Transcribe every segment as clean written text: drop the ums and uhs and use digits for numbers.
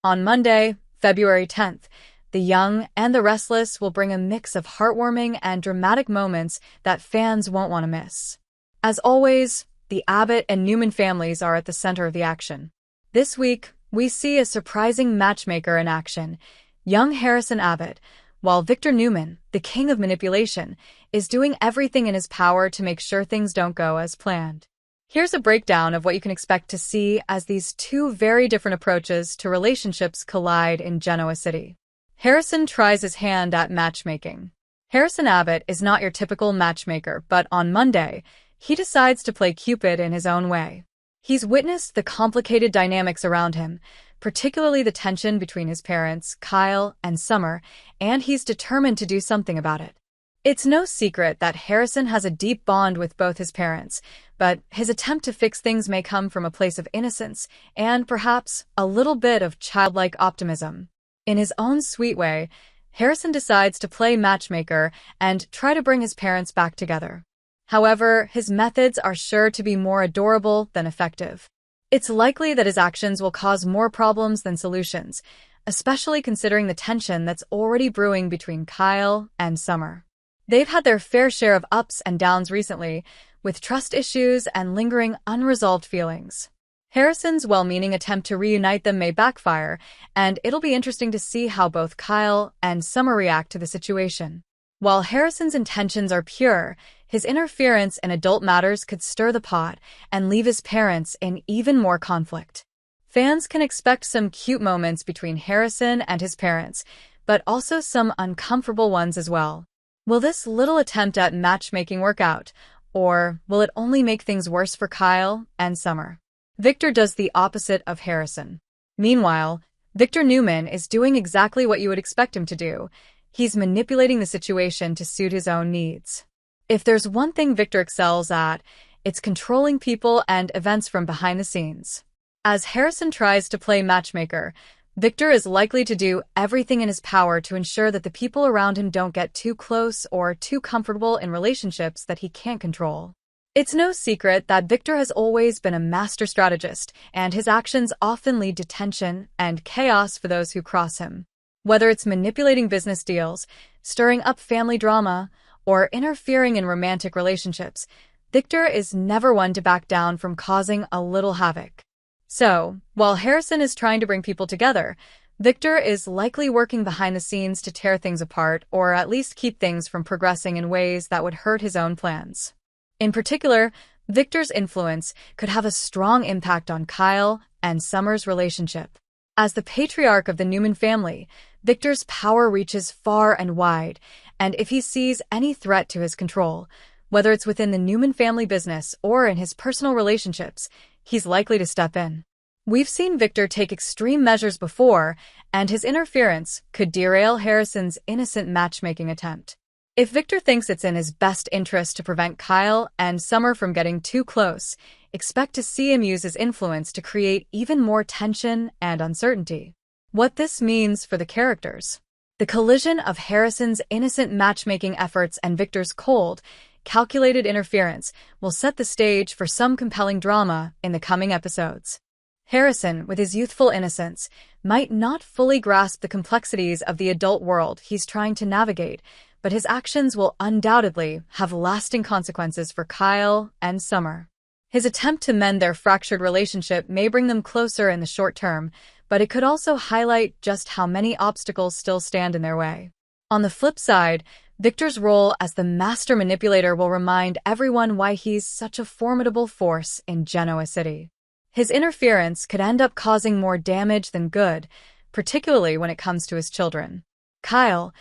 On Monday, February 10th, the young and the restless will bring a mix of heartwarming and dramatic moments that fans won't want to miss. As always, the Abbott and Newman families are at the center of the action. This week, we see a surprising matchmaker in action, young Harrison Abbott, while Victor Newman, the king of manipulation, is doing everything in his power to make sure things don't go as planned. Here's a breakdown of what you can expect to see as these two very different approaches to relationships collide in Genoa City. Harrison tries his hand at matchmaking. Harrison Abbott is not your typical matchmaker, but on Monday, he decides to play Cupid in his own way. He's witnessed the complicated dynamics around him, particularly the tension between his parents, Kyle and Summer, and he's determined to do something about it. It's no secret that Harrison has a deep bond with both his parents, but his attempt to fix things may come from a place of innocence and, perhaps, a little bit of childlike optimism. In his own sweet way, Harrison decides to play matchmaker and try to bring his parents back together. However, his methods are sure to be more adorable than effective. It's likely that his actions will cause more problems than solutions, especially considering the tension that's already brewing between Kyle and Summer. They've had their fair share of ups and downs recently, with trust issues and lingering unresolved feelings. Harrison's well-meaning attempt to reunite them may backfire, and it'll be interesting to see how both Kyle and Summer react to the situation. While Harrison's intentions are pure, his interference in adult matters could stir the pot and leave his parents in even more conflict. Fans can expect some cute moments between Harrison and his parents, but also some uncomfortable ones as well. Will this little attempt at matchmaking work out, or will it only make things worse for Kyle and Summer? Victor does the opposite of Harrison. Meanwhile, Victor Newman is doing exactly what you would expect him to do. He's manipulating the situation to suit his own needs. If there's one thing Victor excels at, it's controlling people and events from behind the scenes. As Harrison tries to play matchmaker, Victor is likely to do everything in his power to ensure that the people around him don't get too close or too comfortable in relationships that he can't control. It's no secret that Victor has always been a master strategist, and his actions often lead to tension and chaos for those who cross him. Whether it's manipulating business deals, stirring up family drama, or interfering in romantic relationships, Victor is never one to back down from causing a little havoc. So, while Harrison is trying to bring people together, Victor is likely working behind the scenes to tear things apart or at least keep things from progressing in ways that would hurt his own plans. In particular, Victor's influence could have a strong impact on Kyle and Summer's relationship. As the patriarch of the Newman family, Victor's power reaches far and wide, and if he sees any threat to his control, whether it's within the Newman family business or in his personal relationships, he's likely to step in. We've seen Victor take extreme measures before, and his interference could derail Harrison's innocent matchmaking attempt. If Victor thinks it's in his best interest to prevent Kyle and Summer from getting too close, expect to see him use his influence to create even more tension and uncertainty. What this means for the characters. The collision of Harrison's innocent matchmaking efforts and Victor's cold, calculated interference will set the stage for some compelling drama in the coming episodes. Harrison, with his youthful innocence, might not fully grasp the complexities of the adult world he's trying to navigate, but his actions will undoubtedly have lasting consequences for Kyle and Summer. His attempt to mend their fractured relationship may bring them closer in the short term, but it could also highlight just how many obstacles still stand in their way. On the flip side, Victor's role as the master manipulator will remind everyone why he's such a formidable force in Genoa City. His interference could end up causing more damage than good, particularly when it comes to his children. Kyle,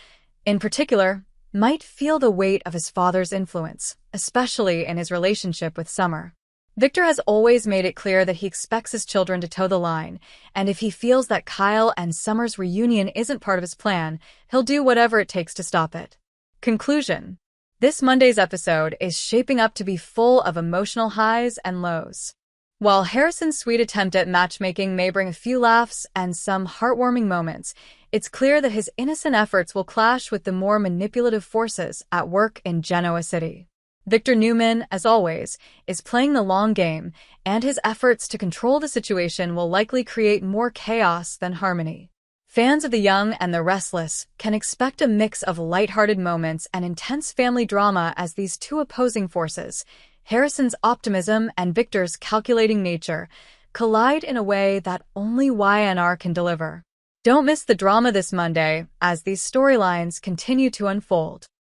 in particular, might feel the weight of his father's influence, especially in his relationship with Summer. Victor has always made it clear that he expects his children to toe the line, and if he feels that Kyle and Summer's reunion isn't part of his plan, he'll do whatever it takes to stop it. Conclusion. This Monday's episode is shaping up to be full of emotional highs and lows. While Harrison's sweet attempt at matchmaking may bring a few laughs and some heartwarming moments, it's clear that his innocent efforts will clash with the more manipulative forces at work in Genoa City. Victor Newman, as always, is playing the long game, and his efforts to control the situation will likely create more chaos than harmony. Fans of The Young and the Restless can expect a mix of lighthearted moments and intense family drama as these two opposing forces, Harrison's optimism and Victor's calculating nature, collide in a way that only Y&R can deliver. Don't miss the drama this Monday as these storylines continue to unfold.